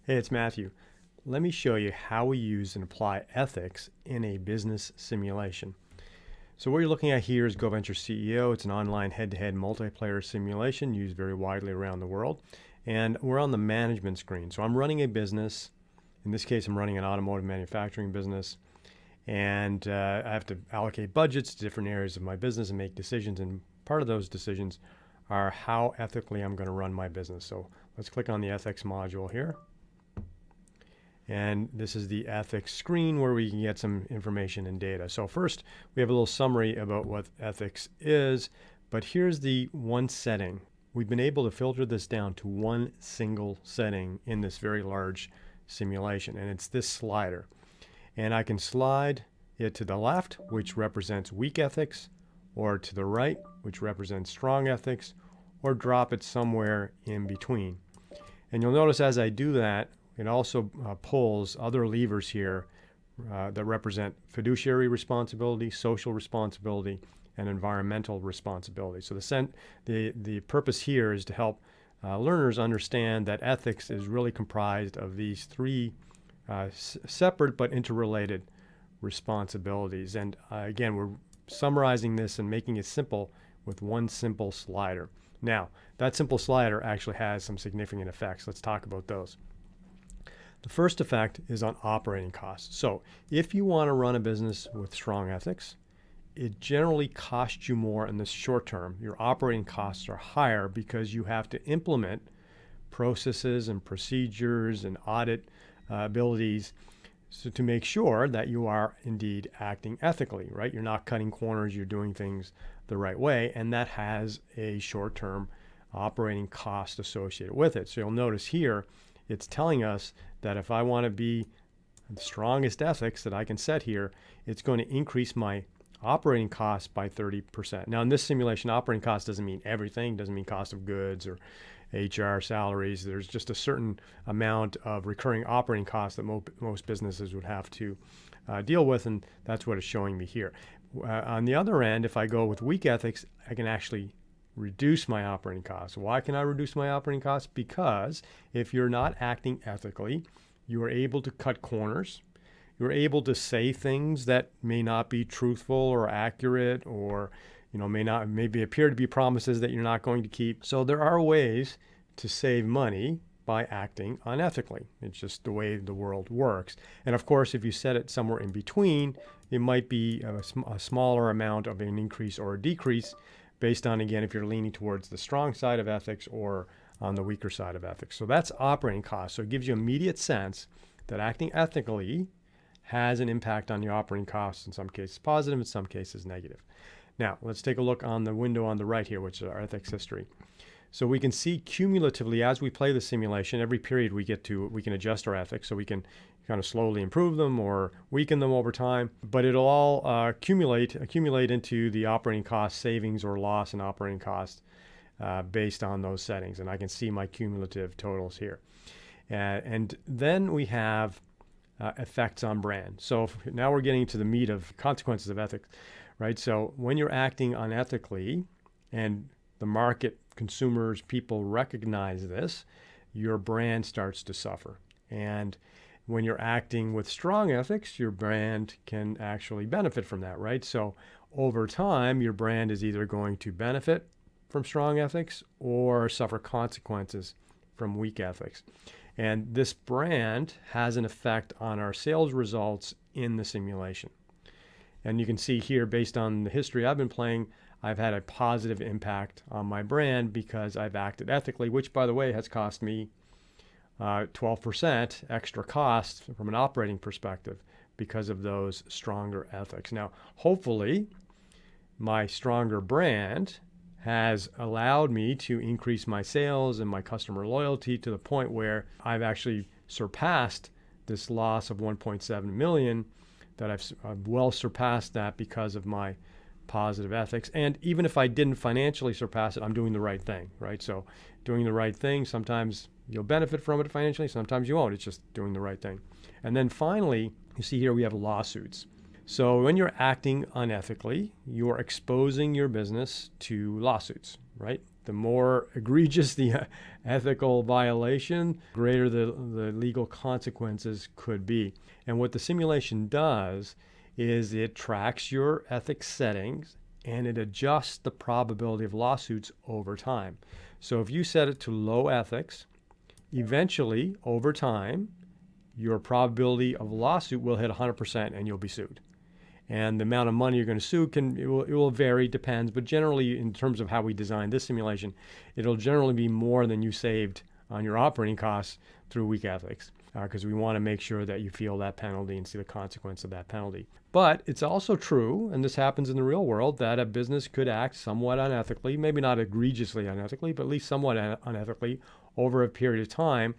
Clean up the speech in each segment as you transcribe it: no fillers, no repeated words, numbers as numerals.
Hey, it's Matthew. Let me show you how we use and apply ethics in a business simulation. So what you're looking at here is GoVenture CEO. It's an online head-to-head multiplayer simulation used very widely around the world. And we're on the management screen. So I'm running a business. In this case, I'm running an automotive manufacturing business. And I have to allocate budgets to different areas of my business and make decisions. And part of those decisions are how ethically I'm going to run my business. So let's click on the ethics module here. And this is the ethics screen where we can get some information and data. So first, we have a little summary about what ethics is, but here's the one setting. We've been able to filter this down to one single setting in this very large simulation, and it's this slider. And I can slide it to the left, which represents weak ethics, or to the right, which represents strong ethics, or drop it somewhere in between. And you'll notice as I do that, it also pulls other levers here that represent fiduciary responsibility, social responsibility, and environmental responsibility. So the purpose here is to help learners understand that ethics is really comprised of these three separate but interrelated responsibilities. And again, we're summarizing this and making it simple with one simple slider. Now, that simple slider actually has some significant effects. Let's talk about those. The first effect is on operating costs. So if you want to run a business with strong ethics, it generally costs you more in the short term. Your operating costs are higher because you have to implement processes and procedures and audit abilities to make sure that you are indeed acting ethically, right? You're not cutting corners, you're doing things the right way, and that has a short-term operating cost associated with it. So you'll notice here, it's telling us that if I want to be the strongest ethics that I can set here, it's going to increase my operating costs by 30%. Now in this simulation, operating cost doesn't mean everything, doesn't mean cost of goods or HR salaries. There's just a certain amount of recurring operating costs that most businesses would have to deal with, and that's what it's showing me here. On the other end, if I go with weak ethics, I can actually reduce my operating costs. Why can I reduce my operating costs? Because if you're not acting ethically, you are able to cut corners. You're able to say things that may not be truthful or accurate, or maybe appear to be promises that you're not going to keep. So there are ways to save money by acting unethically. It's just the way the world works. And of course, if you set it somewhere in between, it might be a smaller amount of an increase or a decrease based on, again, if you're leaning towards the strong side of ethics or on the weaker side of ethics. So that's operating costs. So it gives you immediate sense that acting ethically has an impact on your operating costs, in some cases positive, in some cases negative. Now, let's take a look on the window on the right here, which is our ethics history. So we can see cumulatively as we play the simulation, every period we can adjust our ethics, so we can kind of slowly improve them or weaken them over time. But it'll all accumulate into the operating cost savings or loss in operating cost based on those settings. And I can see my cumulative totals here. And then we have effects on brand. So now we're getting to the meat of consequences of ethics, right? So when you're acting unethically and the market, consumers, people recognize this, your brand starts to suffer. And when you're acting with strong ethics, your brand can actually benefit from that, right? So over time, your brand is either going to benefit from strong ethics or suffer consequences from weak ethics. And this brand has an effect on our sales results in the simulation. And you can see here, based on the history I've been playing, I've had a positive impact on my brand because I've acted ethically, which, by the way, has cost me 12% extra cost from an operating perspective because of those stronger ethics. Now, hopefully, my stronger brand has allowed me to increase my sales and my customer loyalty to the point where I've actually surpassed this loss of 1.7 million, that I've well surpassed that because of my positive ethics. And even if I didn't financially surpass it, I'm doing the right thing, right? So doing the right thing, sometimes you'll benefit from it financially, sometimes you won't. It's just doing the right thing. And then finally, you see here we have lawsuits. So when you're acting unethically, you're exposing your business to lawsuits, right? The more egregious the ethical violation, greater the legal consequences could be. And what the simulation does is it tracks your ethics settings and it adjusts the probability of lawsuits over time. So if you set it to low ethics, eventually, over time, your probability of lawsuit will hit 100% and you'll be sued. And the amount of money you're going to sue it will vary, depends, but generally in terms of how we design this simulation, it'll generally be more than you saved on your operating costs through weak ethics, because we want to make sure that you feel that penalty and see the consequence of that penalty. But it's also true, and this happens in the real world, that a business could act somewhat unethically, maybe not egregiously unethically, but at least somewhat unethically over a period of time,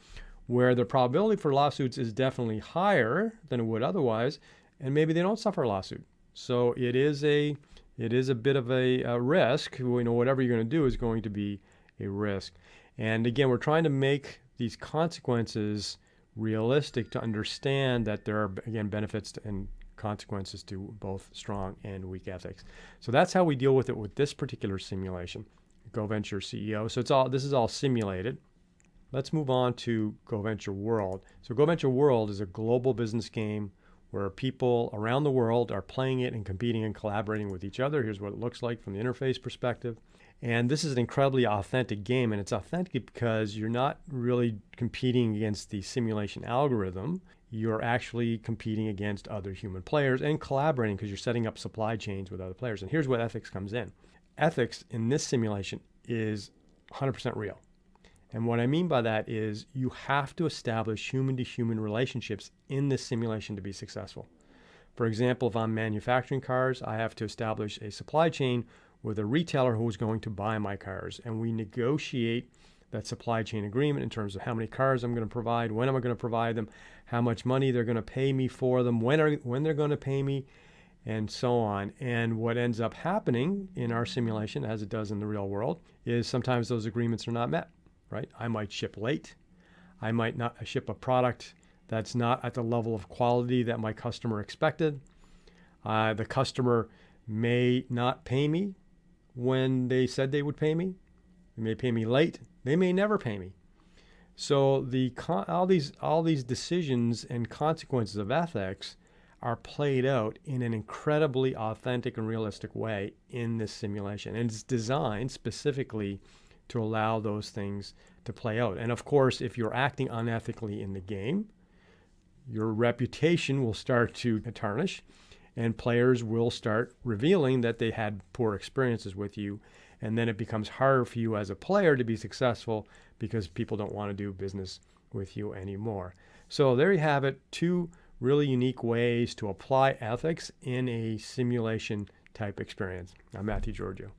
where the probability for lawsuits is definitely higher than it would otherwise, and maybe they don't suffer a lawsuit. So it is a bit of a risk. Whatever you're going to do is going to be a risk. And again, we're trying to make these consequences realistic to understand that there are, again, benefits and consequences to both strong and weak ethics. So that's how we deal with it with this particular simulation, GoVenture CEO. So this is all simulated. Let's move on to GoVenture World. So GoVenture World is a global business game where people around the world are playing it and competing and collaborating with each other. Here's what it looks like from the interface perspective. And this is an incredibly authentic game, and it's authentic because you're not really competing against the simulation algorithm. You're actually competing against other human players and collaborating because you're setting up supply chains with other players. And here's where ethics comes in. Ethics in this simulation is 100% real. And what I mean by that is you have to establish human-to-human relationships in this simulation to be successful. For example, if I'm manufacturing cars, I have to establish a supply chain with a retailer who is going to buy my cars. And we negotiate that supply chain agreement in terms of how many cars I'm going to provide, when am I going to provide them, how much money they're going to pay me for them, when they're going to pay me, and so on. And what ends up happening in our simulation, as it does in the real world, is sometimes those agreements are not met. Right? I might ship late. I might not ship a product that's not at the level of quality that my customer expected. The customer may not pay me when they said they would pay me. They may pay me late. They may never pay me. So all these decisions and consequences of ethics are played out in an incredibly authentic and realistic way in this simulation. And it's designed specifically to allow those things to play out. And of course, if you're acting unethically in the game, your reputation will start to tarnish and players will start revealing that they had poor experiences with you. And then it becomes harder for you as a player to be successful because people don't want to do business with you anymore. So there you have it, two really unique ways to apply ethics in a simulation type experience. I'm Mathew Giorgio.